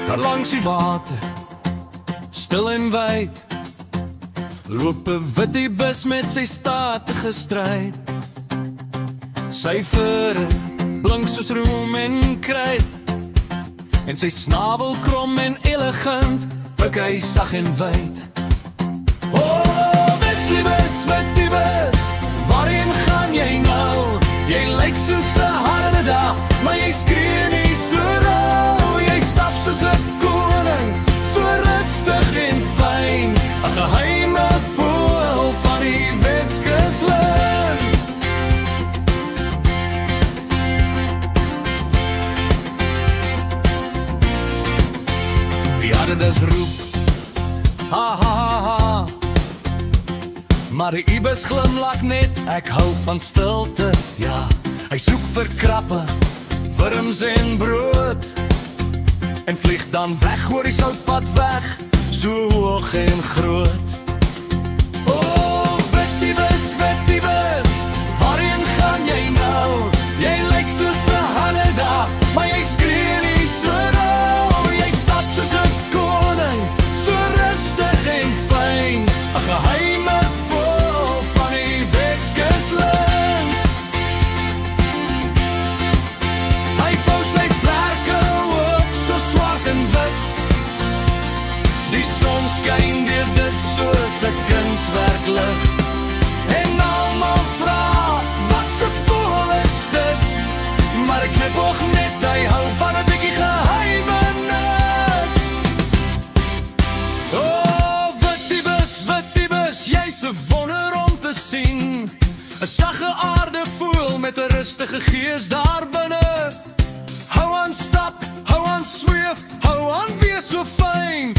Daar langs die water, stil en wyd, loop 'n wittie bus met sy statige stryd. Sy vere blink soos roem en kruid, en sy snavel krom en elegant, pik hy sag en wyd. Oh, wittie bus, waarheen gaan jy nou? Jy lyk soos 'n harde dag, maar jy skree nie so rauw. Jy stap soos 'n koning, so rustig en fyn, 'n geheime voël van die Weskuslyn. Die hardes roep, ha ha ha ha, maar die ibis glimlach net, ek hou van stilte, ja. Hy soek vir krappe, wurms en brood, en vlieg dan weg oor die soutpad weg, so hoog en groot. Oh, wittie bus, waarheen gaan jy nou? Jy lyk soos 'n harde dag, maar jy skree nie so rauw. Jy stap soos 'n koning, so rustig en fyn, 'n geheime voël van die Weskuslyn. Hy vou sy vlerke op, so swart en wit, die son skyn deur dit soos 'n kunswerklig. En almal vra, wat se voël is dit? Maar ek knipoog net, hy hou van 'n bietjie geheimenis. Oh, wittie bus, jy's 'n wonder om te sien, 'n sagge aarde voël met 'n rustige gees daar binne. Hou aan stap, hou aan sweef, hou aan wees so fyn,